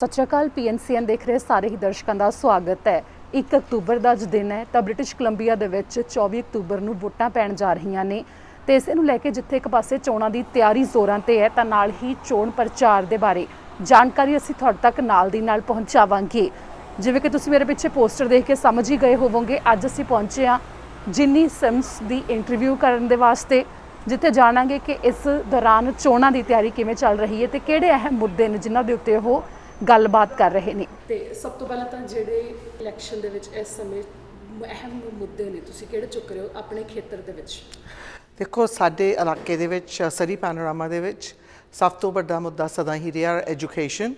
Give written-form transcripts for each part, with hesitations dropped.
ਸਤਿ ਸ਼੍ਰੀ ਅਕਾਲ PNCN ਦੇਖ ਰਹੇ ਸਾਰੇ ਹੀ ਦਰਸ਼ਕਾਂ ਦਾ ਸਵਾਗਤ ਹੈ। 1 ਅਕਤੂਬਰ ਦਾ ਅੱਜ ਦਿਨ ਹੈ ਤਾਂ ਬ੍ਰਿਟਿਸ਼ ਕੋਲੰਬੀਆ ਦੇ ਵਿੱਚ 24 ਅਕਤੂਬਰ ਨੂੰ ਵੋਟਾਂ ਪੈਣ ਜਾ ਰਹੀਆਂ ਨੇ ਤੇ ਇਸ ਨੂੰ ਲੈ ਕੇ ਜਿੱਥੇ ਇੱਕ ਪਾਸੇ ਚੋਣਾਂ ਦੀ ਤਿਆਰੀ ਜ਼ੋਰਾਂ ਤੇ ਹੈ ਤਾਂ ਨਾਲ ਹੀ ਚੋਣ ਪ੍ਰਚਾਰ ਦੇ ਬਾਰੇ ਜਾਣਕਾਰੀ ਅਸੀਂ ਤੁਹਾਡੇ ਤੱਕ ਨਾਲ ਦੀ ਨਾਲ ਪਹੁੰਚਾਵਾਂਗੇ। ਜਿਵੇਂ ਕਿ ਤੁਸੀਂ ਮੇਰੇ ਪਿੱਛੇ ਪੋਸਟਰ ਦੇਖ ਕੇ ਸਮਝ ਹੀ ਗਏ ਹੋਵੋਗੇ, ਅੱਜ ਅਸੀਂ ਪਹੁੰਚੇ ਹਾਂ ਜਿੰਨੀ ਸਿਮਸ ਦੀ ਇੰਟਰਵਿਊ ਕਰਨ ਦੇ ਵਾਸਤੇ, ਜਿੱਥੇ ਜਾਣਾਂਗੇ ਕਿ ਇਸ ਦੌਰਾਨ ਚੋਣਾਂ ਦੀ ਤਿਆਰੀ ਕਿਵੇਂ ਚੱਲ ਰਹੀ ਹੈ ਤੇ ਕਿਹੜੇ ਅਹਿਮ ਮੁੱਦੇ ਨੇ ਜਿਨ੍ਹਾਂ ਦੇ ਉੱਤੇ ਉਹ ਗੱਲਬਾਤ ਕਰ ਰਹੇ ਨੇ। ਤੇ ਸਭ ਤੋਂ ਪਹਿਲਾਂ ਤਾਂ ਜਿਹੜੇ ਇਲੈਕਸ਼ਨ ਦੇ ਵਿੱਚ ਇਸ ਸਮੇਂ ਅਹਿਮ ਮੁੱਦੇ ਨੇ ਤੁਸੀਂ ਕਿਹੜੇ ਚੁੱਕ ਰਹੇ ਹੋ ਆਪਣੇ ਖੇਤਰ ਦੇ ਵਿੱਚ? ਦੇਖੋ, ਸਾਡੇ ਇਲਾਕੇ ਦੇ ਵਿੱਚ ਸਰੀ ਪੈਨੋਰਾਮਾ ਦੇ ਵਿੱਚ ਸਭ ਤੋਂ ਵੱਡਾ ਮੁੱਦਾ ਸਦਾ ਹੀ ਰਿਹਾ ਐਜੂਕੇਸ਼ਨ,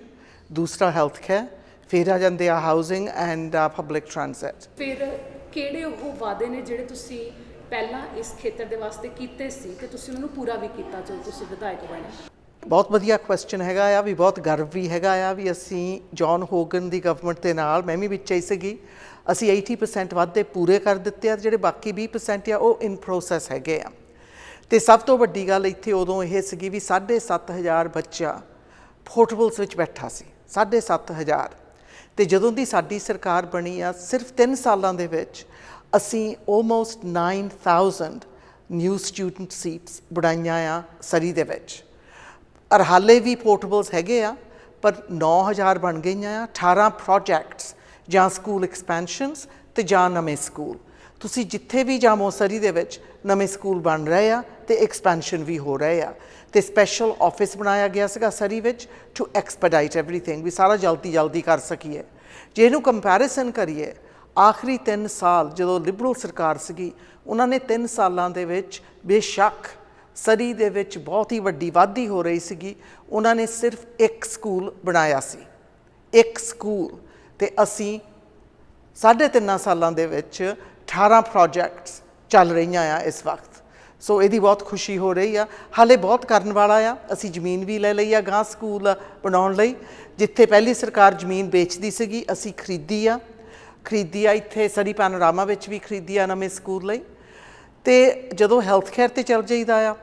ਦੂਸਰਾ ਹੈਲਥ ਕੇਅਰ, ਫਿਰ ਆ ਜਾਂਦੇ ਆ ਹਾਊਸਿੰਗ ਐਂਡ ਪਬਲਿਕ ਟਰਾਂਸਪੋਰਟ। ਫਿਰ ਕਿਹੜੇ ਉਹ ਵਾਅਦੇ ਨੇ ਜਿਹੜੇ ਤੁਸੀਂ ਪਹਿਲਾਂ ਇਸ ਖੇਤਰ ਦੇ ਵਾਸਤੇ ਕੀਤੇ ਸੀ ਤੇ ਤੁਸੀਂ ਉਹਨਾਂ ਨੂੰ ਪੂਰਾ ਵੀ ਕੀਤਾ ਜਦੋਂ ਤੁਸੀਂ ਵਿਧਾਇਕ ਬਣੇ? ਬਹੁਤ ਵਧੀਆ ਕੁਐਸਚਨ ਹੈਗਾ ਆ, ਵੀ ਬਹੁਤ ਗਰਵ ਵੀ ਹੈਗਾ ਆ ਵੀ ਅਸੀਂ ਜੌਨ ਹੋਗਨ ਦੀ ਗਵਰਨਮੈਂਟ ਦੇ ਨਾਲ, ਮੈਂ ਵੀ ਵਿੱਚ ਹੀ ਸੀਗੀ, ਅਸੀਂ 80% ਵਾਅਦੇ ਪੂਰੇ ਕਰ ਦਿੱਤੇ ਆ, ਜਿਹੜੇ ਬਾਕੀ 20% ਆ ਉਹ ਇਨ ਪ੍ਰੋਸੈਸ ਹੈਗੇ ਆ। ਅਤੇ ਸਭ ਤੋਂ ਵੱਡੀ ਗੱਲ ਇੱਥੇ ਉਦੋਂ ਇਹ ਸੀਗੀ ਵੀ 7,500 ਬੱਚਾ ਪੋਰਟੇਬਲਸ ਵਿੱਚ ਬੈਠਾ ਸੀ, 7,500। ਅਤੇ ਜਦੋਂ ਦੀ ਸਾਡੀ ਸਰਕਾਰ ਬਣੀ ਆ, ਸਿਰਫ 3 ਸਾਲਾਂ ਦੇ ਵਿੱਚ ਅਸੀਂ ਆਲਮੋਸਟ 9,000 ਨਿਊ ਸਟੂਡੈਂਟ ਸੀਟਸ ਬਣਾਈਆਂ ਆ ਸਰੀ ਦੇ ਵਿੱਚ। ਔਰ ਹਾਲੇ ਵੀ ਪੋਰਟੇਬਲਸ ਹੈਗੇ ਆ, ਪਰ 9,000 ਬਣ ਗਈਆਂ ਆ। 18 ਪ੍ਰੋਜੈਕਟਸ, ਜਾਂ ਸਕੂਲ ਐਕਸਪੈਂਸ਼ਨਸ ਅਤੇ ਜਾਂ ਨਵੇਂ ਸਕੂਲ, ਤੁਸੀਂ ਜਿੱਥੇ ਵੀ ਜਾਵੋ ਸਰੀ ਦੇ ਵਿੱਚ ਨਵੇਂ ਸਕੂਲ ਬਣ ਰਹੇ ਆ ਅਤੇ ਐਕਸਪੈਂਸ਼ਨ ਵੀ ਹੋ ਰਹੇ ਆ। ਅਤੇ ਸਪੈਸ਼ਲ ਆਫਿਸ ਬਣਾਇਆ ਗਿਆ ਸੀਗਾ ਸਰੀ ਵਿੱਚ ਟੂ ਐਕਸਪੈਡਾਈਟ ਐਵਰੀਥਿੰਗ, ਵੀ ਸਾਰਾ ਜਲਦੀ ਕਰ ਸਕੀਏ। ਜੇ ਇਹਨੂੰ ਕੰਪੈਰੀਸਨ ਕਰੀਏ, ਆਖਰੀ 3 ਸਾਲ ਜਦੋਂ ਲਿਬਰਲ ਸਰਕਾਰ ਸੀਗੀ, ਉਹਨਾਂ ਨੇ 3 ਸਾਲਾਂ ਦੇ ਵਿੱਚ ਬੇਸ਼ੱਕ ਸਰੀ ਦੇ ਵਿੱਚ ਬਹੁਤ ਹੀ ਵੱਡੀ ਵਾਧੀ ਹੋ ਰਹੀ ਸੀਗੀ, ਉਹਨਾਂ ਨੇ ਸਿਰਫ 1 ਸਕੂਲ ਬਣਾਇਆ ਸੀ, 1 ਸਕੂਲ। ਅਤੇ ਅਸੀਂ 3.5 ਸਾਲਾਂ ਦੇ ਵਿੱਚ 18 ਪ੍ਰੋਜੈਕਟਸ ਚੱਲ ਰਹੀਆਂ ਆ ਇਸ ਵਕਤ। ਸੋ ਇਹਦੀ ਬਹੁਤ ਖੁਸ਼ੀ ਹੋ ਰਹੀ ਆ। ਹਾਲੇ ਬਹੁਤ ਕਰਨ ਵਾਲਾ ਆ। ਅਸੀਂ ਜ਼ਮੀਨ ਵੀ ਲੈ ਲਈ ਆ ਗਾਂ ਸਕੂਲ ਬਣਾਉਣ ਲਈ। ਜਿੱਥੇ ਪਹਿਲੀ ਸਰਕਾਰ ਜ਼ਮੀਨ ਵੇਚਦੀ ਸੀਗੀ, ਅਸੀਂ ਖਰੀਦੀ ਆ ਇੱਥੇ ਸਰੀ ਪੈਨੋਰਾਮਾ ਵਿੱਚ ਵੀ ਖਰੀਦੀ ਆ ਨਵੇਂ ਸਕੂਲ ਲਈ। ਅਤੇ ਜਦੋਂ ਹੈਲਥ ਕੇਅਰ 'ਤੇ ਚੱਲ ਜਾਈਦਾ ਆ,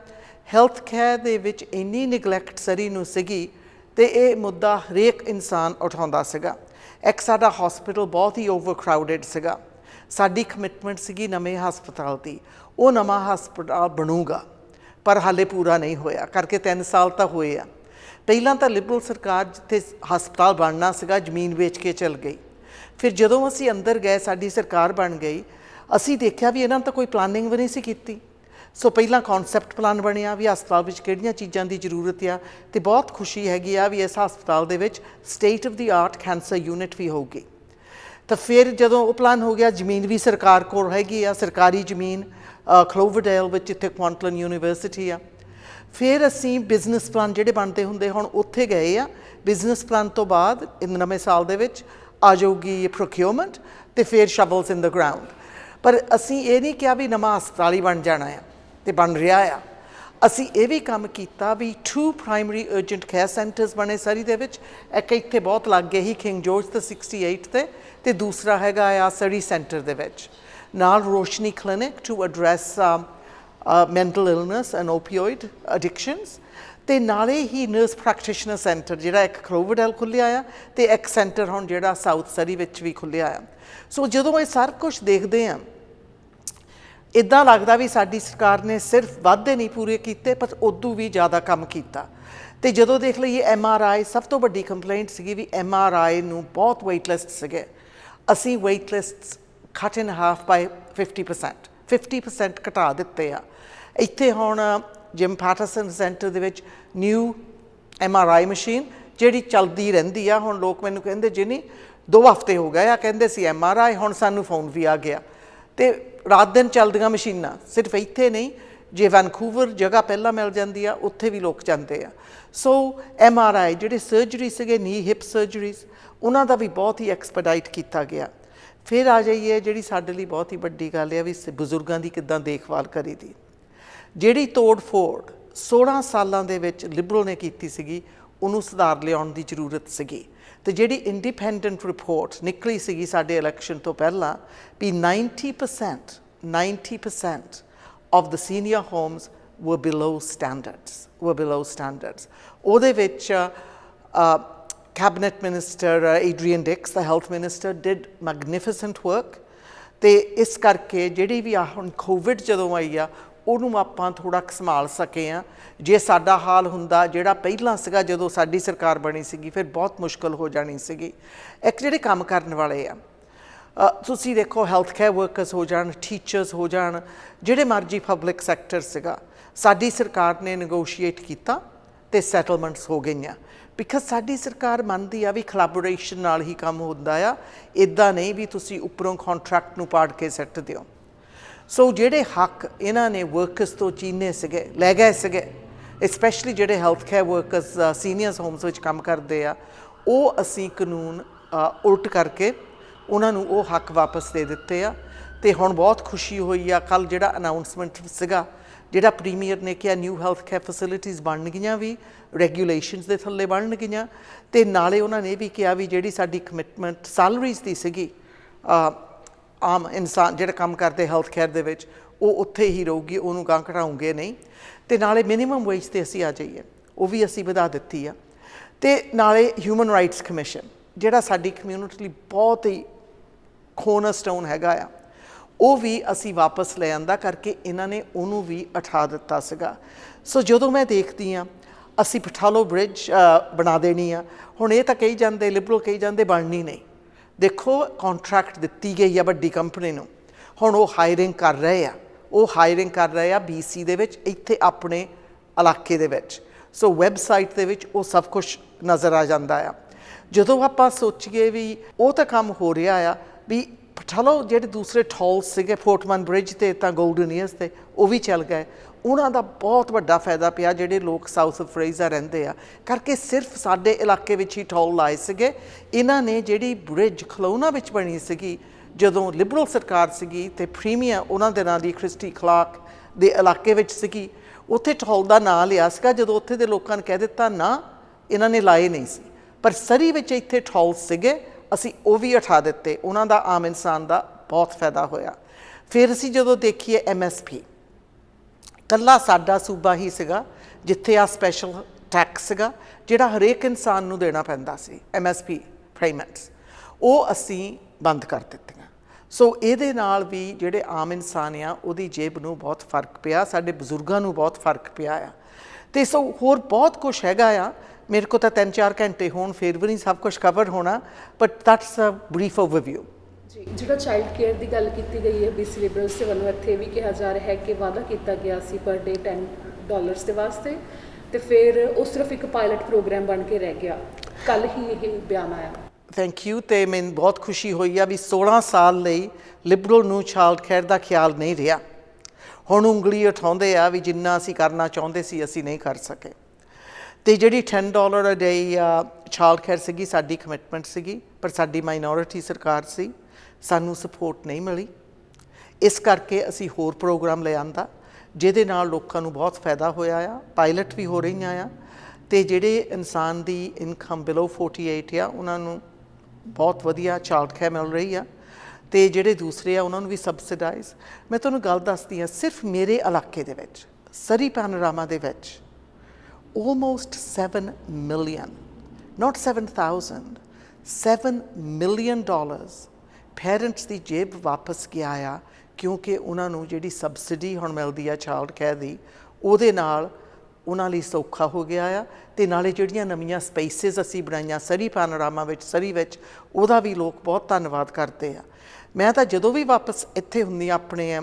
ਹੈਲਥ ਕੇਅਰ ਦੇ ਵਿੱਚ ਇੰਨੀ ਨਿਗਲੈਕਟ ਸਰੀ ਨੂੰ ਸੀਗੀ ਅਤੇ ਇਹ ਮੁੱਦਾ ਹਰੇਕ ਇਨਸਾਨ ਉਠਾਉਂਦਾ ਸੀਗਾ। ਇੱਕ ਸਾਡਾ ਹਸਪੀਟਲ ਬਹੁਤ ਹੀ ਓਵਰ ਕਰਾਊਡਡ ਸੀਗਾ। ਸਾਡੀ ਕਮਿਟਮੈਂਟ ਸੀਗੀ ਨਵੇਂ ਹਸਪਤਾਲ ਦੀ, ਉਹ ਨਵਾਂ ਹਸਪਤਾਲ ਬਣੂਗਾ, ਪਰ ਹਾਲੇ ਪੂਰਾ ਨਹੀਂ ਹੋਇਆ, ਕਰਕੇ 3 ਸਾਲ ਤਾਂ ਹੋਏ ਆ। ਪਹਿਲਾਂ ਤਾਂ ਲਿਬਰਲ ਸਰਕਾਰ ਜਿੱਥੇ ਹਸਪਤਾਲ ਬਣਨਾ ਸੀਗਾ ਜ਼ਮੀਨ ਵੇਚ ਕੇ ਚੱਲ ਗਈ। ਫਿਰ ਜਦੋਂ ਅਸੀਂ ਅੰਦਰ ਗਏ, ਸਾਡੀ ਸਰਕਾਰ ਬਣ ਗਈ, ਅਸੀਂ ਦੇਖਿਆ ਵੀ ਇਹਨਾਂ ਨੇ ਤਾਂ ਕੋਈ ਪਲਾਨਿੰਗ ਵੀ ਨਹੀਂ ਸੀ ਕੀਤੀ। ਸੋ ਪਹਿਲਾਂ ਕੌਨਸੈਪਟ ਪਲਾਨ ਬਣਿਆ ਵੀ ਹਸਪਤਾਲ ਵਿੱਚ ਕਿਹੜੀਆਂ ਚੀਜ਼ਾਂ ਦੀ ਜ਼ਰੂਰਤ ਆ, ਅਤੇ ਬਹੁਤ ਖੁਸ਼ੀ ਹੈਗੀ ਆ ਵੀ ਇਸ ਹਸਪਤਾਲ ਦੇ ਵਿੱਚ state of the art cancer unit ਵੀ ਹੋਊਗੀ। ਤਾਂ ਫਿਰ ਜਦੋਂ ਉਹ ਪਲਾਨ ਹੋ ਗਿਆ, ਜ਼ਮੀਨ ਵੀ ਸਰਕਾਰ ਕੋਲ ਹੈਗੀ ਆ, ਸਰਕਾਰੀ ਜ਼ਮੀਨ ਕਲੋਵਰਡੇਲ ਵਿੱਚ, ਜਿੱਥੇ ਕੁਆਂਟਲਨ ਯੂਨੀਵਰਸਿਟੀ ਆ। ਫਿਰ ਅਸੀਂ ਬਿਜ਼ਨਸ ਪਲਾਨ ਜਿਹੜੇ ਬਣਦੇ ਹੁੰਦੇ ਹੁਣ ਉੱਥੇ ਗਏ ਆ। ਬਿਜ਼ਨਸ ਪਲਾਨ ਤੋਂ ਬਾਅਦ ਨਵੇਂ ਸਾਲ ਦੇ ਵਿੱਚ ਆ ਜਾਊਗੀ ਪ੍ਰੋਕਿਊਰਮੈਂਟ ਅਤੇ ਫਿਰ ਸ਼ਵਲਸ ਇਨ ਦ ਗਰਾਊਂਡ। ਪਰ ਅਸੀਂ ਇਹ ਨਹੀਂ ਕਿਹਾ ਵੀ ਨਵਾਂ ਹਸਪਤਾਲ ਹੀ ਬਣ ਜਾਣਾ ਆ, ਅਤੇ ਬਣ ਰਿਹਾ ਆ। ਅਸੀਂ ਇਹ ਵੀ ਕੰਮ ਕੀਤਾ ਵੀ 2 ਪ੍ਰਾਇਮਰੀ ਅਰਜੈਂਟ ਕੇਅਰ ਸੈਂਟਰਸ ਬਣੇ ਸਰੀ ਦੇ ਵਿੱਚ। ਇੱਕ ਇੱਥੇ ਬਹੁਤ ਲਾਗੇ ਹੀ ਕਿੰਗ ਜੋਰਜ ਤੇ 68 ਅਤੇ ਦੂਸਰਾ ਹੈਗਾ ਆ ਸਰੀ ਸੈਂਟਰ ਦੇ ਵਿੱਚ। ਨਾਲ Roshni clinic to address mental illness and opioid addictions, ਅਤੇ ਨਾਲੇ ਹੀ ਨਰਸ ਪ੍ਰੈਕਟੀਸ਼ਨਰ ਸੈਂਟਰ ਜਿਹੜਾ ਇੱਕ ਕਲੋਵਰਡੇਲ ਖੁੱਲ੍ਹਿਆ ਆ, ਅਤੇ ਇੱਕ ਸੈਂਟਰ ਹੁਣ ਜਿਹੜਾ ਸਾਊਥ ਸਰੀ ਵਿੱਚ ਵੀ ਖੁੱਲ੍ਹਿਆ ਆ। ਸੋ ਜਦੋਂ ਇਹ ਸਾਰਾ ਕੁਛ ਦੇਖਦੇ ਹਾਂ, ਇੱਦਾਂ ਲੱਗਦਾ ਵੀ ਸਾਡੀ ਸਰਕਾਰ ਨੇ ਸਿਰਫ ਵਾਅਦੇ ਨਹੀਂ ਪੂਰੇ ਕੀਤੇ, ਪਰ ਉਦੋਂ ਵੀ ਜ਼ਿਆਦਾ ਕੰਮ ਕੀਤਾ। ਅਤੇ ਜਦੋਂ ਦੇਖ ਲਈਏ MRI, ਸਭ ਤੋਂ ਵੱਡੀ ਕੰਪਲੇਂਟ ਸੀਗੀ ਵੀ MRI ਨੂੰ ਬਹੁਤ ਵੇਟ ਲਿਸਟ ਸੀਗੇ। ਅਸੀਂ ਵੇਟ ਲਿਸਟ ਕੱਟ ਇਨ ਹਾਫ ਬਾਈ 50% ਘਟਾ ਦਿੱਤੇ ਆ। ਇੱਥੇ ਹੁਣ ਜਿਮ ਪੈਟਰਸਨ ਸੈਂਟਰ ਦੇ ਵਿੱਚ ਨਿਊ MRI ਮਸ਼ੀਨ ਜਿਹੜੀ ਚੱਲਦੀ ਰਹਿੰਦੀ ਆ। ਹੁਣ ਲੋਕ ਮੈਨੂੰ ਕਹਿੰਦੇ ਜੀ ਨਹੀਂ 2 ਹਫ਼ਤੇ ਹੋ ਗਏ ਆ, ਕਹਿੰਦੇ ਸੀ MRI, ਹੁਣ ਸਾਨੂੰ ਫੋਨ ਵੀ ਆ ਗਿਆ। ਅਤੇ ਰਾਤ ਦਿਨ ਚੱਲਦੀਆਂ ਮਸ਼ੀਨਾਂ ਸਿਰਫ ਇੱਥੇ ਨਹੀਂ, ਜੇ ਵੈਨਕੂਵਰ ਜਗ੍ਹਾ ਪਹਿਲਾਂ ਮਿਲ ਜਾਂਦੀ ਆ, ਉੱਥੇ ਵੀ ਲੋਕ ਜਾਂਦੇ ਆ। ਸੋ MRI ਜਿਹੜੇ ਸਰਜਰੀ ਸੀਗੇ, ਨੀ ਹਿਪ ਸਰਜਰੀਜ਼, ਉਹਨਾਂ ਦਾ ਵੀ ਬਹੁਤ ਹੀ ਐਕਸਪੈਡਾਈਟ ਕੀਤਾ ਗਿਆ। ਫਿਰ ਆ ਜਾਈਏ ਜਿਹੜੀ ਸਾਡੇ ਲਈ ਬਹੁਤ ਹੀ ਵੱਡੀ ਗੱਲ ਆ ਵੀ ਬਜ਼ੁਰਗਾਂ ਦੀ ਕਿੱਦਾਂ ਦੇਖਭਾਲ ਕਰੀ ਦੀ। ਜਿਹੜੀ ਤੋੜ ਫੋੜ 16 ਸਾਲਾਂ ਦੇ ਵਿੱਚ ਲਿਬਰਲ ਨੇ ਕੀਤੀ ਸੀਗੀ, ਉਹਨੂੰ ਸੁਧਾਰ ਲਿਆਉਣ ਦੀ ਜ਼ਰੂਰਤ ਸੀਗੀ। ਅਤੇ ਜਿਹੜੀ ਇੰਡੀਪੈਂਡੈਂਟ ਰਿਪੋਰਟ ਨਿਕਲੀ ਸੀਗੀ ਸਾਡੇ ਇਲੈਕਸ਼ਨ ਤੋਂ ਪਹਿਲਾਂ ਵੀ 90% of the senior homes were below standards ਉਹਦੇ ਵਿੱਚ Cabinet Minister Adrian Dix, the Health Minister, did magnificent work. ਤੇ ਇਸ ਕਰਕੇ ਜਿਹੜੀ ਵੀ ਆ ਹੁਣ ਕੋਵਿਡ ਜਦੋਂ ਆਈ ਆ ਉਹਨੂੰ ਆਪਾਂ ਥੋੜ੍ਹਾ ਸੰਭਾਲ ਸਕੇ ਆ। ਜੇ ਸਾਡਾ ਹਾਲ ਹੁੰਦਾ ਜਿਹੜਾ ਪਹਿਲਾਂ ਸੀਗਾ ਜਦੋਂ ਸਾਡੀ ਸਰਕਾਰ ਬਣੀ ਸੀਗੀ ਫਿਰ ਬਹੁਤ ਮੁਸ਼ਕਿਲ ਹੋ ਜਾਣੀ ਸੀਗੀ। ਇੱਕ ਜਿਹੜੇ ਕੰਮ ਕਰਨ ਵਾਲੇ ਆ ਤੁਸੀਂ ਦੇਖੋ ਹੈਲਥ ਕੇਅਰ ਵਰਕਰਸ ਹੋ ਜਾਣ, ਟੀਚਰਸ ਹੋ ਜਾਣ, ਜਿਹੜੇ ਮਰਜ਼ੀ ਪਬਲਿਕ ਸੈਕਟਰ ਸੀਗਾ, ਸਾਡੀ ਸਰਕਾਰ ਨੇ ਨੈਗੋਸ਼ੀਏਟ ਕੀਤਾ ਤੇ ਸੈਟਲਮੈਂਟਸ ਹੋ ਗਈਆਂ। ਬਿਕਾਜ਼ ਸਾਡੀ ਸਰਕਾਰ ਮੰਨਦੀ ਆ ਵੀ ਕੋਲੈਬੋਰੇਸ਼ਨ ਨਾਲ ਹੀ ਕੰਮ ਹੁੰਦਾ ਆ, ਇੱਦਾਂ ਨਹੀਂ ਵੀ ਤੁਸੀਂ ਉੱਪਰੋਂ ਕੰਟਰੈਕਟ ਨੂੰ ਪਾੜ ਕੇ ਸੱਟ ਦਿਓ। ਸੋ ਜਿਹੜੇ ਹੱਕ ਇਹਨਾਂ ਨੇ ਵਰਕਰਸ ਤੋਂ ਚੀਨੇ ਸੀਗੇ, ਲੈ ਗਏ ਸੀਗੇ, ਸਪੈਸ਼ਲੀ ਜਿਹੜੇ health care workers seniors homes ਵਿੱਚ ਕੰਮ ਕਰਦੇ ਆ, ਉਹ ਅਸੀਂ ਕਾਨੂੰਨ ਉਲਟ ਕਰਕੇ ਉਹਨਾਂ ਨੂੰ ਉਹ ਹੱਕ ਵਾਪਸ ਦੇ ਦਿੱਤੇ ਆ। ਤੇ ਹੁਣ ਬਹੁਤ ਖੁਸ਼ੀ ਹੋਈ ਆ, ਕੱਲ੍ਹ ਜਿਹੜਾ ਅਨਾਊਂਸਮੈਂਟ ਸੀਗਾ ਜਿਹੜਾ ਪ੍ਰੀਮੀਅਰ ਨੇ ਕਿਹਾ ਨਿਊ ਹੈਲਥ ਕੇਅਰ ਫੈਸਿਲਿਟੀਜ਼ ਬਣਨਗੀਆਂ ਵੀ ਰੈਗੂਲੇਸ਼ਨਸ ਦੇ ਥੱਲੇ ਬਣਨਗੀਆਂ। ਤੇ ਨਾਲੇ ਉਹਨਾਂ ਨੇ ਵੀ ਕਿਹਾ ਵੀ ਜਿਹੜੀ ਸਾਡੀ ਕਮਿਟਮੈਂਟ ਸੈਲਰੀਜ਼ ਦੀ ਸੀਗੀ ਆਮ ਇਨਸਾਨ ਜਿਹੜਾ ਕੰਮ ਕਰਦੇ ਹੈਲਥ ਕੇਅਰ ਦੇ ਵਿੱਚ ਉਹ ਉੱਥੇ ਹੀ ਰਹੂਗੀ, ਉਹਨੂੰ ਗਾਂਹ ਘਟਾਉਂਗੇ ਨਹੀਂ। ਤੇ ਨਾਲੇ ਮਿਨੀਮਮ ਵੇਜ 'ਤੇ ਅਸੀਂ ਆ ਜਾਈਏ ਉਹ ਵੀ ਅਸੀਂ ਵਧਾ ਦਿੱਤੀ ਆ। ਤੇ ਨਾਲੇ ਹਿਊਮਨ ਰਾਈਟਸ ਕਮਿਸ਼ਨ ਜਿਹੜਾ ਸਾਡੀ ਕਮਿਊਨਿਟੀ ਲਈ ਬਹੁਤ ਹੀ ਕੋਰਨਰਸਟੋਨ ਹੈਗਾ ਆ, ਉਹ ਵੀ ਅਸੀਂ ਵਾਪਸ ਲੈ ਆਂਦਾ ਕਰਕੇ ਇਹਨਾਂ ਨੇ ਉਹਨੂੰ ਵੀ ਉਠਾ ਦਿੱਤਾ ਸੀਗਾ। ਸੋ ਜਦੋਂ ਮੈਂ ਦੇਖਦੀ ਹਾਂ ਅਸੀਂ ਪਠਾਲੋ ਬ੍ਰਿਜ ਬਣਾ ਦੇਣੀ ਆ, ਹੁਣ ਇਹ ਤਾਂ ਕਹੀ ਜਾਂਦੇ ਲਿਬਰਲ ਕਹੀ ਜਾਂਦੇ ਬਣਨੀ ਨਹੀਂ। ਦੇਖੋ ਕੰਟਰੈਕਟ ਦਿੱਤੀ ਗਈ ਆ ਵੱਡੀ ਕੰਪਨੀ ਨੂੰ, ਹੁਣ ਉਹ ਹਾਇਰਿੰਗ ਕਰ ਰਹੇ ਆ, ਉਹ ਹਾਇਰਿੰਗ ਕਰ ਰਹੇ ਆ BC ਦੇ ਵਿੱਚ, ਇੱਥੇ ਆਪਣੇ ਇਲਾਕੇ ਦੇ ਵਿੱਚ। ਸੋ ਵੈਬਸਾਈਟ ਦੇ ਵਿੱਚ ਉਹ ਸਭ ਕੁਛ ਨਜ਼ਰ ਆ ਜਾਂਦਾ ਆ। ਜਦੋਂ ਆਪਾਂ ਸੋਚੀਏ ਵੀ ਉਹ ਤਾਂ ਕੰਮ ਹੋ ਰਿਹਾ ਆ ਵੀ ਪਠਾਲੋ ਜਿਹੜੇ ਦੂਸਰੇ ਟੋਲਸ ਸੀਗੇ ਫੋਰਟਮਨ ਬ੍ਰਿਜ 'ਤੇ ਤਾਂ ਗੋਲਡਨ ਈਅਰਸ 'ਤੇ ਉਹ ਵੀ ਚੱਲ ਗਏ, ਉਹਨਾਂ ਦਾ ਬਹੁਤ ਵੱਡਾ ਫਾਇਦਾ ਪਿਆ ਜਿਹੜੇ ਲੋਕ ਸਾਊਥ ਫਰੇਜ਼ਰ ਰਹਿੰਦੇ ਆ ਕਰਕੇ। ਸਿਰਫ ਸਾਡੇ ਇਲਾਕੇ ਵਿੱਚ ਹੀ ਟੋਲ ਲਾਏ ਸੀਗੇ। ਇਹਨਾਂ ਨੇ ਜਿਹੜੀ ਬ੍ਰਿਜ ਖਲੋਨਾ ਵਿੱਚ ਬਣੀ ਸੀਗੀ ਜਦੋਂ ਲਿਬਰਲ ਸਰਕਾਰ ਸੀਗੀ ਤੇ ਪ੍ਰੀਮੀਅਰ ਉਹਨਾਂ ਦੇ ਨਾਂ ਦੀ ਕ੍ਰਿਸਟੀ ਕਲਾਰਕ ਦੇ ਇਲਾਕੇ ਵਿੱਚ ਸੀਗੀ, ਉੱਥੇ ਟੋਲ ਦਾ ਨਾਂ ਲਿਆ ਸੀਗਾ। ਜਦੋਂ ਉੱਥੇ ਦੇ ਲੋਕਾਂ ਨੇ ਕਹਿ ਦਿੱਤਾ ਨਾ ਇਹਨਾਂ ਨੇ ਲਾਏ ਨਹੀਂ ਸੀ, ਪਰ ਸਰੀ ਵਿੱਚ ਇੱਥੇ ਟੋਲ ਸੀਗੇ, ਅਸੀਂ ਉਹ ਵੀ ਉਠਾ ਦਿੱਤੇ। ਉਹਨਾਂ ਦਾ ਆਮ ਇਨਸਾਨ ਦਾ ਬਹੁਤ ਫਾਇਦਾ ਹੋਇਆ। ਫਿਰ ਅਸੀਂ ਜਦੋਂ ਦੇਖੀਏ MSP, ਇਕੱਲਾ ਸਾਡਾ ਸੂਬਾ ਹੀ ਸੀਗਾ ਜਿੱਥੇ ਆ ਸਪੈਸ਼ਲ ਟੈਕਸ ਸੀਗਾ ਜਿਹੜਾ ਹਰੇਕ ਇਨਸਾਨ ਨੂੰ ਦੇਣਾ ਪੈਂਦਾ ਸੀ, MSP ਪੇਮੈਂਟਸ, ਉਹ ਅਸੀਂ ਬੰਦ ਕਰ ਦਿੱਤੀਆਂ। ਸੋ ਇਹਦੇ ਨਾਲ ਵੀ ਜਿਹੜੇ ਆਮ ਇਨਸਾਨ ਆ ਉਹਦੀ ਜੇਬ ਨੂੰ ਬਹੁਤ ਫਰਕ ਪਿਆ, ਸਾਡੇ ਬਜ਼ੁਰਗਾਂ ਨੂੰ ਬਹੁਤ ਫਰਕ ਪਿਆ ਆ। ਅਤੇ ਸੋ ਹੋਰ ਬਹੁਤ ਕੁਛ ਹੈਗਾ ਆ, ਮੇਰੇ ਕੋਲ ਤਾਂ 3-4 ਘੰਟੇ ਹੋਣ ਫਿਰ ਵੀ ਨਹੀਂ ਸਭ ਕੁਛ ਕਵਰ ਹੋਣਾ, but that's a brief overview. ਜੀ, ਜਿਹੜਾ ਚਾਈਲਡ ਕੇਅਰ ਦੀ ਗੱਲ ਕੀਤੀ ਗਈ ਹੈ BC ਲਿਬਰਲਸ ਦੇ ਵੱਲੋਂ, ਇੱਥੇ ਵੀ ਕਿਹਾ ਜਾ ਰਿਹਾ ਹੈ ਕਿ ਵਾਅਦਾ ਕੀਤਾ ਗਿਆ ਸੀ ਪਰ ਡੇ $10 ਦੇ ਵਾਸਤੇ, ਤੇ ਫਿਰ ਉਹ ਸਿਰਫ ਇੱਕ ਪਾਇਲਟ ਪ੍ਰੋਗਰਾਮ ਬਣ ਕੇ ਰਹਿ ਗਿਆ। ਕੱਲ੍ਹ ਹੀ ਇਹ ਬਿਆਨ ਆਇਆ। Thank you. ਅਤੇ ਮੈਨੂੰ ਬਹੁਤ ਖੁਸ਼ੀ ਹੋਈ ਆ ਵੀ 16 ਸਾਲ ਲਈ ਲਿਬਰਲ ਨੂੰ ਚਾਈਲਡ ਕੇਅਰ ਦਾ ਖਿਆਲ ਨਹੀਂ ਰਿਹਾ। ਹੁਣ ਉਂਗਲੀ ਉਠਾਉਂਦੇ ਆ ਵੀ ਜਿੰਨਾ ਅਸੀਂ ਕਰਨਾ ਚਾਹੁੰਦੇ ਸੀ ਅਸੀਂ ਨਹੀਂ ਕਰ ਸਕੇ। ਅਤੇ ਜਿਹੜੀ $10 a day ਚਾਈਲਡ ਕੇਅਰ ਸੀਗੀ ਸਾਡੀ ਕਮਿਟਮੈਂਟ ਸੀਗੀ, ਪਰ ਸਾਡੀ ਮਾਈਨੋਰਿਟੀ ਸਰਕਾਰ ਸੀ, ਸਾਨੂੰ ਸਪੋਰਟ ਨਹੀਂ ਮਿਲੀ। ਇਸ ਕਰਕੇ ਅਸੀਂ ਹੋਰ ਪ੍ਰੋਗਰਾਮ ਲੈ ਆਂਦਾ ਜਿਹਦੇ ਨਾਲ ਲੋਕਾਂ ਨੂੰ ਬਹੁਤ ਫਾਇਦਾ ਹੋਇਆ ਆ। ਪਾਇਲਟ ਵੀ ਹੋ ਰਹੀਆਂ ਆ, ਅਤੇ ਜਿਹੜੇ ਇਨਸਾਨ ਦੀ ਇਨਕਮ ਬਿਲੋ 48 ਆ ਉਹਨਾਂ ਨੂੰ ਬਹੁਤ ਵਧੀਆ ਚਾਈਲਡ ਕੇਅਰ ਮਿਲ ਰਹੀ ਆ, ਅਤੇ ਜਿਹੜੇ ਦੂਸਰੇ ਆ ਉਹਨਾਂ ਨੂੰ ਵੀ ਸਬਸਿਡਾਈਜ਼। ਮੈਂ ਤੁਹਾਨੂੰ ਗੱਲ ਦੱਸਦੀ ਹਾਂ, ਸਿਰਫ ਮੇਰੇ ਇਲਾਕੇ ਦੇ ਵਿੱਚ ਸਰੀ ਪੈਨੋਰਾਮਾ ਦੇ ਵਿੱਚ almost 7 million, not 7,000, $7 million parents ਦੀ ਜੇਬ ਵਾਪਸ ਗਿਆ ਆ, ਕਿਉਂਕਿ ਉਹਨਾਂ ਨੂੰ ਜਿਹੜੀ ਸਬਸਿਡੀ ਹੁਣ ਮਿਲਦੀ ਆ ਚਾਈਲਡ ਕੇਅਰ ਦੀ, ਉਹਦੇ ਨਾਲ ਉਹਨਾਂ ਲਈ ਸੌਖਾ ਹੋ ਗਿਆ ਆ। ਅਤੇ ਨਾਲੇ ਜਿਹੜੀਆਂ ਨਵੀਆਂ ਸਪੇਸਿਸ ਅਸੀਂ ਬਣਾਈਆਂ ਸਰੀ ਪੈਨੋਰਾਮਾ ਵਿੱਚ, ਸਰੀ ਵਿੱਚ, ਉਹਦਾ ਵੀ ਲੋਕ ਬਹੁਤ ਧੰਨਵਾਦ ਕਰਦੇ ਆ। ਮੈਂ ਤਾਂ ਜਦੋਂ ਵੀ ਵਾਪਸ ਇੱਥੇ ਹੁੰਦੀ ਆਪਣੇ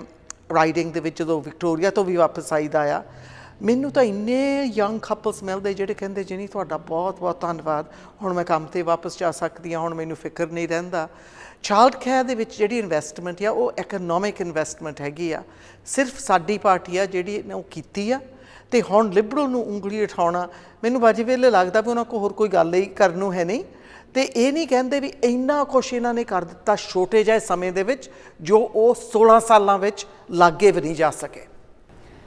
ਰਾਈਡਿੰਗ ਦੇ ਵਿੱਚ, ਜਦੋਂ ਵਿਕਟੋਰੀਆ ਤੋਂ ਵੀ ਵਾਪਸ ਆਈਦਾ ਆ, ਮੈਨੂੰ ਤਾਂ ਇੰਨੇ ਯੰਗ ਕਪਲਸ ਮਿਲਦੇ ਜਿਹੜੇ ਕਹਿੰਦੇ ਜੀ ਨਹੀਂ ਤੁਹਾਡਾ ਬਹੁਤ ਬਹੁਤ ਧੰਨਵਾਦ, ਹੁਣ ਮੈਂ ਕੰਮ 'ਤੇ ਵਾਪਸ ਜਾ ਸਕਦੀ ਹਾਂ, ਹੁਣ ਮੈਨੂੰ ਫਿਕਰ ਨਹੀਂ ਰਹਿੰਦਾ। ਚਾਈਲਡ ਕੇਅਰ ਦੇ ਵਿੱਚ ਜਿਹੜੀ ਇਨਵੈਸਟਮੈਂਟ ਆ ਉਹ ਇਕਨੋਮਿਕ ਇਨਵੈਸਟਮੈਂਟ ਹੈਗੀ ਆ, ਸਿਰਫ ਸਾਡੀ ਪਾਰਟੀ ਆ ਜਿਹੜੀ ਨੇ ਉਹ ਕੀਤੀ ਆ। ਅਤੇ ਹੁਣ ਲਿਬਰਲ ਨੂੰ ਉਂਗਲੀ ਉਠਾਉਣਾ ਮੈਨੂੰ ਬਾਜੀ ਵੇਲੇ ਲੱਗਦਾ ਵੀ ਉਹਨਾਂ ਕੋਲ ਹੋਰ ਕੋਈ ਗੱਲ ਹੀ ਕਰਨ ਨੂੰ ਹੈ ਨਹੀਂ। ਅਤੇ ਇਹ ਨਹੀਂ ਕਹਿੰਦੇ ਵੀ ਇੰਨਾ ਕੁਛ ਇਹਨਾਂ ਨੇ ਕਰ ਦਿੱਤਾ ਛੋਟੇ ਜਿਹੇ ਸਮੇਂ ਦੇ ਵਿੱਚ ਜੋ ਉਹ 16 ਸਾਲਾਂ ਵਿੱਚ ਲਾਗੇ ਵੀ ਨਹੀਂ ਜਾ ਸਕੇ।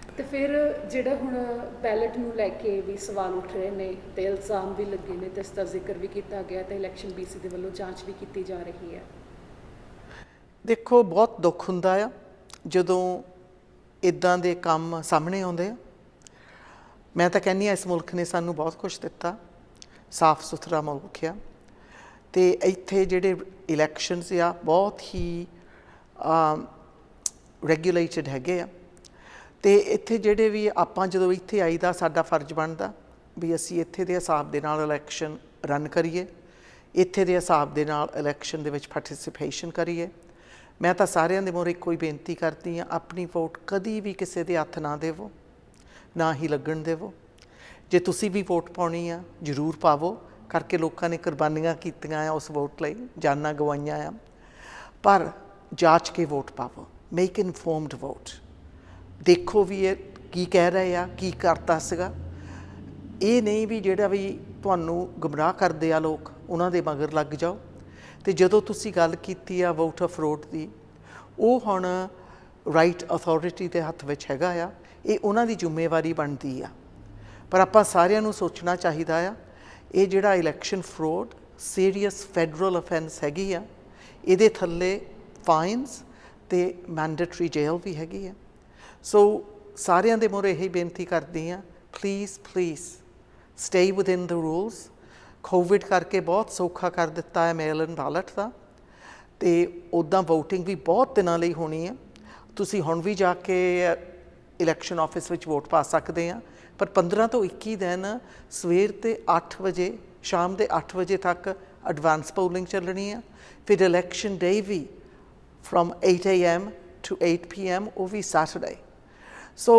ਅਤੇ ਫਿਰ ਜਿਹੜਾ ਹੁਣ ਬੈਲਟ ਨੂੰ ਲੈ ਕੇ ਵੀ ਸਵਾਲ ਉੱਠ ਰਹੇ ਨੇ ਅਤੇ ਇਲਜ਼ਾਮ ਵੀ ਲੱਗੇ ਨੇ ਅਤੇ ਇਸ ਦਾ ਜ਼ਿਕਰ ਵੀ ਕੀਤਾ ਗਿਆ ਅਤੇ ਇਲੈਕਸ਼ਨ BC ਦੇ ਵੱਲੋਂ ਜਾਂਚ ਵੀ ਕੀਤੀ ਜਾ ਰਹੀ ਹੈ। ਦੇਖੋ ਬਹੁਤ ਦੁੱਖ ਹੁੰਦਾ ਆ ਜਦੋਂ ਇੱਦਾਂ ਦੇ ਕੰਮ ਸਾਹਮਣੇ ਆਉਂਦੇ ਆ। ਮੈਂ ਤਾਂ ਕਹਿੰਦੀ ਹਾਂ ਇਸ ਮੁਲਕ ਨੇ ਸਾਨੂੰ ਬਹੁਤ ਕੁਛ ਦਿੱਤਾ, ਸਾਫ਼ ਸੁਥਰਾ ਮੁਲਕ ਆ ਤੇ ਇੱਥੇ ਜਿਹੜੇ ਇਲੈਕਸ਼ਨਸ ਆ ਬਹੁਤ ਹੀ ਰੈਗੂਲੇਟਡ ਹੈਗੇ ਆ ਤੇ ਇੱਥੇ ਜਿਹੜੇ ਵੀ ਆਪਾਂ ਜਦੋਂ ਇੱਥੇ ਆਈਦਾ ਸਾਡਾ ਫਰਜ਼ ਬਣਦਾ ਵੀ ਅਸੀਂ ਇੱਥੇ ਦੇ ਹਿਸਾਬ ਦੇ ਨਾਲ ਇਲੈਕਸ਼ਨ ਰਨ ਕਰੀਏ, ਇੱਥੇ ਦੇ ਹਿਸਾਬ ਦੇ ਨਾਲ ਇਲੈਕਸ਼ਨ ਦੇ ਵਿੱਚ ਪਾਰਟਿਸਿਪੇਸ਼ਨ ਕਰੀਏ। ਮੈਂ ਤਾਂ ਸਾਰਿਆਂ ਦੇ ਮੂਹਰੇ ਇੱਕੋ ਹੀ ਬੇਨਤੀ ਕਰਦੀ ਹਾਂ, ਆਪਣੀ ਵੋਟ ਕਦੀ ਵੀ ਕਿਸੇ ਦੇ ਹੱਥ ਨਾ ਦੇਵੋ, ਨਾ ਹੀ ਲੱਗਣ ਦੇਵੋ। ਜੇ ਤੁਸੀਂ ਵੀ ਵੋਟ ਪਾਉਣੀ ਆ ਜ਼ਰੂਰ ਪਾਵੋ, ਕਰਕੇ ਲੋਕਾਂ ਨੇ ਕੁਰਬਾਨੀਆਂ ਕੀਤੀਆਂ ਆ ਉਸ ਵੋਟ ਲਈ, ਜਾਨਾਂ ਗਵਾਈਆਂ ਆ, ਪਰ ਜਾਂਚ ਕੇ ਵੋਟ ਪਾਵੋ। Make informed vote. ਦੇਖੋ ਵੀ ਇਹ ਕੀ ਕਹਿ ਰਹੇ ਆ, ਕੀ ਕਰਤਾ ਸੀਗਾ। ਇਹ ਨਹੀਂ ਵੀ ਜਿਹੜਾ ਵੀ ਤੁਹਾਨੂੰ ਗੁੰਮਰਾਹ ਕਰਦੇ ਆ ਲੋਕ, ਉਹਨਾਂ ਦੇ ਮਗਰ ਲੱਗ ਜਾਓ। ਅਤੇ ਜਦੋਂ ਤੁਸੀਂ ਗੱਲ ਕੀਤੀ ਆ ਵੋਟਰ ਫਰੋਡ ਦੀ, ਉਹ ਹੁਣ ਰਾਈਟ ਅਥੋਰਿਟੀ ਦੇ ਹੱਥ ਵਿੱਚ ਹੈਗਾ ਆ, ਇਹ ਉਹਨਾਂ ਦੀ ਜ਼ਿੰਮੇਵਾਰੀ ਬਣਦੀ ਆ। ਪਰ ਆਪਾਂ ਸਾਰਿਆਂ ਨੂੰ ਸੋਚਣਾ ਚਾਹੀਦਾ ਆ, ਇਹ ਜਿਹੜਾ election fraud serious federal offence ਹੈਗੀ ਆ, ਇਹਦੇ ਥੱਲੇ ਫਾਈਨਸ ਅਤੇ ਮੈਂਡੇਟਰੀ ਜੇਲ੍ਹ ਵੀ ਹੈਗੀ ਆ। ਸੋ ਸਾਰਿਆਂ ਦੇ ਮੂਹਰੇ ਇਹੀ ਬੇਨਤੀ ਕਰਦੀ ਹਾਂ, please stay within the rules. Covid ਕਰਕੇ ਬਹੁਤ ਸੌਖਾ ਕਰ ਦਿੱਤਾ ਹੈ ਮੇਲ ਇਨ ਬੈਲਟ ਦਾ, ਅਤੇ ਉੱਦਾਂ ਵੋਟਿੰਗ ਵੀ ਬਹੁਤ ਦਿਨਾਂ ਲਈ ਹੋਣੀ ਹੈ। ਤੁਸੀਂ ਹੁਣ ਵੀ ਜਾ ਕੇ ਇਲੈਕਸ਼ਨ ਆਫਿਸ ਵਿੱਚ ਵੋਟ ਪਾ ਸਕਦੇ ਆ, ਪਰ 15 ਤੋਂ 21 ਦਿਨ ਸਵੇਰ ਦੇ 8 ਵਜੇ ਸ਼ਾਮ ਦੇ 8 ਵਜੇ ਤੱਕ ਐਡਵਾਂਸ ਪੋਲਿੰਗ ਚੱਲਣੀ ਆ। ਫਿਰ ਇਲੈਕਸ਼ਨ ਡੇ ਵੀ ਫਰੋਮ 8 AM to 8 PM, ਉਹ ਵੀ ਸੈਟਰਡੇ। ਸੋ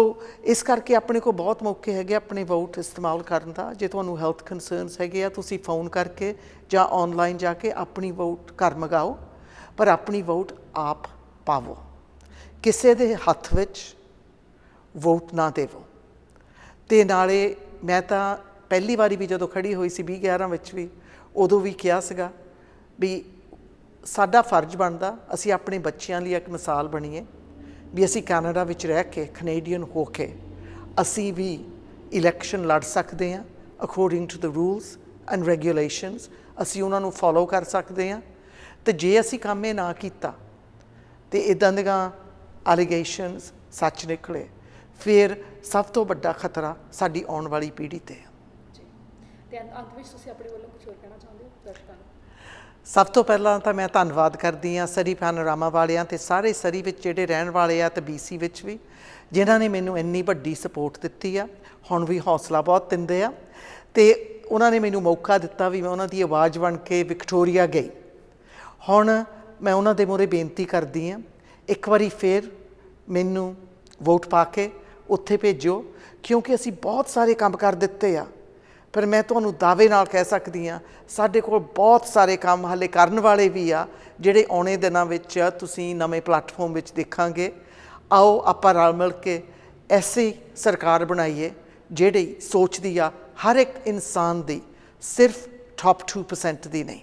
ਇਸ ਕਰਕੇ ਆਪਣੇ ਕੋਲ ਬਹੁਤ ਮੌਕੇ ਹੈਗੇ ਆਪਣੇ ਵੋਟ ਇਸਤੇਮਾਲ ਕਰਨ ਦਾ। ਜੇ ਤੁਹਾਨੂੰ ਹੈਲਥ ਕੰਸਰਨਸ ਹੈਗੇ ਆ, ਤੁਸੀਂ ਫੋਨ ਕਰਕੇ ਜਾਂ ਔਨਲਾਈਨ ਜਾ ਕੇ ਆਪਣੀ ਵੋਟ ਘਰ ਮੰਗਾਓ, ਪਰ ਆਪਣੀ ਵੋਟ ਆਪ ਪਾਵੋ, ਕਿਸੇ ਦੇ ਹੱਥ ਵਿੱਚ ਵੋਟ ਨਾ ਦੇਵੋ। ਅਤੇ ਨਾਲੇ ਮੈਂ ਤਾਂ ਪਹਿਲੀ ਵਾਰੀ ਵੀ ਜਦੋਂ ਖੜੀ ਹੋਈ ਸੀ 2011 ਵਿੱਚ ਵੀ, ਉਦੋਂ ਵੀ ਕਿਹਾ ਸੀਗਾ ਵੀ ਸਾਡਾ ਫਰਜ਼ ਬਣਦਾ ਅਸੀਂ ਆਪਣੇ ਬੱਚਿਆਂ ਲਈ ਇੱਕ ਮਿਸਾਲ ਬਣੀਏ, ਵੀ ਅਸੀਂ ਕੈਨੇਡਾ ਵਿੱਚ ਰਹਿ ਕੇ, ਕੈਨੇਡੀਅਨ ਹੋ ਕੇ ਅਸੀਂ ਵੀ ਇਲੈਕਸ਼ਨ ਲੜ ਸਕਦੇ ਹਾਂ according to the rules and regulations. ਅਸੀਂ ਉਹਨਾਂ ਨੂੰ ਫੋਲੋ ਕਰ ਸਕਦੇ ਹਾਂ। ਅਤੇ ਜੇ ਅਸੀਂ ਕੰਮ ਇਹ ਨਾ ਕੀਤਾ ਅਤੇ ਇੱਦਾਂ ਦੀਆਂ ਐਲੀਗੇਸ਼ਨਸ ਸੱਚ ਨਿਕਲੇ, ਫਿਰ ਸਭ ਤੋਂ ਵੱਡਾ ਖਤਰਾ ਸਾਡੀ ਆਉਣ ਵਾਲੀ ਪੀੜ੍ਹੀ 'ਤੇ ਹੈ। ਅਤੇ ਅੰਤ ਵਿੱਚ ਤੁਸੀਂ ਆਪਣੇ ਵੱਲੋਂ ਕੁਝ ਹੋਰ ਕਹਿਣਾ ਚਾਹੁੰਦੇ ਹੋ ਦਰਸ਼ਕਾਂ ਨੂੰ? ਸਭ ਤੋਂ ਪਹਿਲਾਂ ਤਾਂ ਮੈਂ ਧੰਨਵਾਦ ਕਰਦੀ ਹਾਂ ਸਰੀ ਪੈਨੋਰਾਮਾ ਵਾਲਿਆਂ ਅਤੇ ਸਾਰੇ ਸਰੀ ਵਿੱਚ ਜਿਹੜੇ ਰਹਿਣ ਵਾਲੇ ਆ ਅਤੇ BC ਵਿੱਚ ਵੀ, ਜਿਨ੍ਹਾਂ ਨੇ ਮੈਨੂੰ ਇੰਨੀ ਵੱਡੀ ਸਪੋਰਟ ਦਿੱਤੀ ਆ। ਹੁਣ ਵੀ ਹੌਸਲਾ ਬਹੁਤ ਦਿੰਦੇ ਆ ਅਤੇ ਉਹਨਾਂ ਨੇ ਮੈਨੂੰ ਮੌਕਾ ਦਿੱਤਾ ਵੀ ਮੈਂ ਉਹਨਾਂ ਦੀ ਆਵਾਜ਼ ਬਣ ਕੇ ਵਿਕਟੋਰੀਆ ਗਈ। ਹੁਣ ਮੈਂ ਉਹਨਾਂ ਦੇ ਮੂਹਰੇ ਬੇਨਤੀ ਕਰਦੀ ਹਾਂ, ਇੱਕ ਵਾਰੀ ਫਿਰ ਮੈਨੂੰ ਵੋਟ ਪਾ ਕੇ ਉੱਥੇ ਭੇਜੋ, ਕਿਉਂਕਿ ਅਸੀਂ ਬਹੁਤ ਸਾਰੇ ਕੰਮ ਕਰ ਦਿੱਤੇ ਆ, ਪਰ ਮੈਂ ਤੁਹਾਨੂੰ ਦਾਅਵੇ ਨਾਲ ਕਹਿ ਸਕਦੀ ਹਾਂ ਸਾਡੇ ਕੋਲ ਬਹੁਤ ਸਾਰੇ ਕੰਮ ਹਾਲੇ ਕਰਨ ਵਾਲੇ ਵੀ ਆ, ਜਿਹੜੇ ਆਉਣੇ ਦਿਨਾਂ ਵਿੱਚ ਤੁਸੀਂ ਨਵੇਂ ਪਲੈਟਫਾਰਮ ਵਿੱਚ ਦੇਖਾਂਗੇ। ਆਓ ਆਪਾਂ ਰਲ ਮਿਲ ਕੇ ਐਸੀ ਸਰਕਾਰ ਬਣਾਈਏ ਜਿਹੜੀ ਸੋਚਦੀ ਆ ਹਰ ਇੱਕ ਇਨਸਾਨ ਦੀ, ਸਿਰਫ ਟੌਪ 2% ਦੀ ਨਹੀਂ।